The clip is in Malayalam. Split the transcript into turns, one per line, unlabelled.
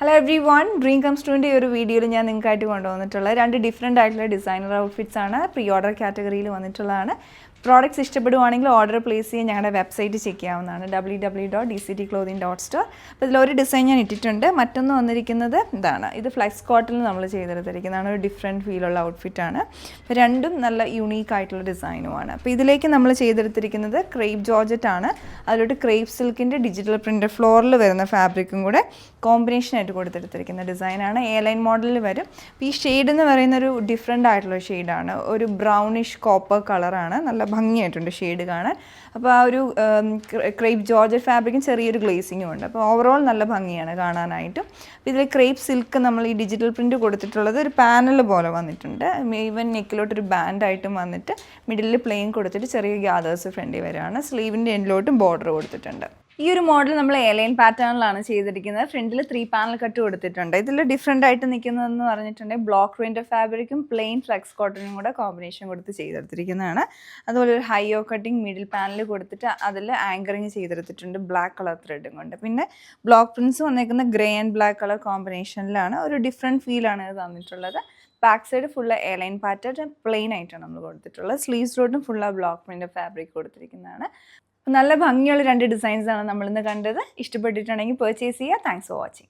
Hello everyone, dream comes ട്രൂവിൻ്റെ ഈ ഒരു വീഡിയോയിൽ ഞാൻ നിങ്ങൾക്കായിട്ട് കൊണ്ടുവന്നിട്ടുള്ള രണ്ട് ഡിഫറെൻ്റ് ആയിട്ടുള്ള ഡിസൈനർ ഔട്ട്ഫിറ്റ്സ് ആണ്. പ്രീ ഓർഡർ കാറ്റഗറിയിൽ വന്നിട്ടുള്ളതാണ്. പ്രോഡക്റ്റ്സ് ഇഷ്ടപ്പെടുവാണെങ്കിൽ ഓർഡർ പ്ലേസ് ചെയ്യാൻ ഞങ്ങളുടെ വെബ്സൈറ്റ് ചെക്ക് ചെയ്യാവുന്നതാണ്, www.dctclothing.store. അപ്പോൾ ഇതിലൊരു ഡിസൈൻ ഞാൻ ഇട്ടിട്ടുണ്ട്. മറ്റൊന്ന് വന്നിരിക്കുന്നത് ഇതാണ്. ഇത് ഫ്ലെക്സ് കോട്ടണിൽ നമ്മൾ ചെയ്തെടുത്തിരിക്കുന്നതാണ്. ഒരു ഡിഫറെൻറ്റ് ഫീലുള്ള ഔട്ട്ഫിറ്റാണ്. അപ്പോൾ രണ്ടും നല്ല യുണീക്ക് ആയിട്ടുള്ള ഡിസൈനുമാണ്. അപ്പോൾ ഇതിലേക്ക് നമ്മൾ ചെയ്തെടുത്തിരിക്കുന്നത് ക്രേപ്പ് ജോർജറ്റ് ആണ്. അതിലോട്ട് ക്രേപ്പ് സിൽക്കിൻ്റെ ഡിജിറ്റൽ പ്രിൻ്റ് ഫ്ലോറിൽ വരുന്ന ഫാബ്രിക്കും കൂടെ കോമ്പിനേഷനായിട്ട് കൊടുത്തെടുത്തിരിക്കുന്ന ഡിസൈനാണ്. എ ലൈൻ മോഡലിൽ വരും. അപ്പോൾ ഈ ഷെയ്ഡ് എന്ന് പറയുന്നൊരു ഡിഫറെൻ്റ് ആയിട്ടുള്ള ഷെയ്ഡാണ്. ഒരു ബ്രൗണിഷ് കോപ്പർ കളറാണ്. നല്ല ഭംഗിയായിട്ടുണ്ട് ഷെയ്ഡ് കാണാൻ. അപ്പോൾ ആ ഒരു ക്രേപ്പ് ജോർജറ്റ് ഫാബ്രിക്കും ചെറിയൊരു ഗ്ലേസിങ്ങും ഉണ്ട്. അപ്പോൾ ഓവറോൾ നല്ല ഭംഗിയാണ് കാണാനായിട്ടും. അപ്പോൾ ഇതിൽ ക്രേപ്പ് സിൽക്ക് നമ്മൾ ഈ ഡിജിറ്റൽ പ്രിൻറ്റ് കൊടുത്തിട്ടുള്ളത് ഒരു പാനൽ പോലെ വന്നിട്ടുണ്ട്. ഈവൻ നെക്കിലോട്ടൊരു ബാൻഡായിട്ടും വന്നിട്ട് മിഡിലിൽ പ്ലെയിൻ കൊടുത്തിട്ട് ചെറിയ ഗ്യാദേഴ്സ് ഫ്രണ്ടിൽ വരികയാണ്. സ്ലീവിൻ്റെ എൻഡിലോട്ടും ബോർഡർ കൊടുത്തിട്ടുണ്ട്. ഈ ഒരു മോഡൽ നമ്മൾ എ ലൈൻ പാറ്റേണിലാണ് ചെയ്തിരിക്കുന്നത്. ഫ്രണ്ടിൽ 3 പാനൽ കട്ട് കൊടുത്തിട്ടുണ്ട്. ഇതിൽ ഡിഫറെൻ്റ് ആയിട്ട് നിൽക്കുന്നതെന്ന് പറഞ്ഞിട്ടുണ്ടെങ്കിൽ ബ്ലോക്ക് പ്രിൻ്റ് ഫാബ്രിക്കും പ്ലെയിൻ ഫ്ലെക്സ് കോട്ടനും കൂടെ കോമ്പിനേഷൻ കൊടുത്ത് ചെയ്തെടുത്തിരിക്കുന്നതാണ്. അതുപോലെ ഒരു ഹൈയോ കട്ടിങ് മിഡിൽ പാനൽ കൊടുത്തിട്ട് അതിൽ ആങ്കറിങ് ചെയ്തെടുത്തിട്ടുണ്ട് ബ്ലാക്ക് കളർ ത്രെഡും കൊണ്ട്. പിന്നെ ബ്ലോക്ക് പ്രിൻസ് വന്നേക്കുന്ന ഗ്രേ ആൻഡ് ബ്ലാക്ക് കളർ കോമ്പിനേഷനിലാണ്. ഒരു ഡിഫറെൻറ്റ് ഫീലാണ് ഇത് തന്നിട്ടുള്ളത്. Back side full A line pattern plain ആയിട്ടാണ് നമ്മൾ കൊടുത്തിട്ടുള്ളത്. സ്ലീവ്സിലോട്ടും ഫുള്ള് ബ്ലോക്ക് പ്രിൻ്റ് ഫാബ്രിക് കൊടുത്തിരിക്കുന്നതാണ്. നല്ല ഭംഗിയുള്ള രണ്ട് ഡിസൈൻസാണ് നമ്മളിന്ന് കണ്ടത്. ഇഷ്ടപ്പെട്ടിട്ടുണ്ടെങ്കിൽ പർച്ചേസ് ചെയ്യുക. Thanks for watching.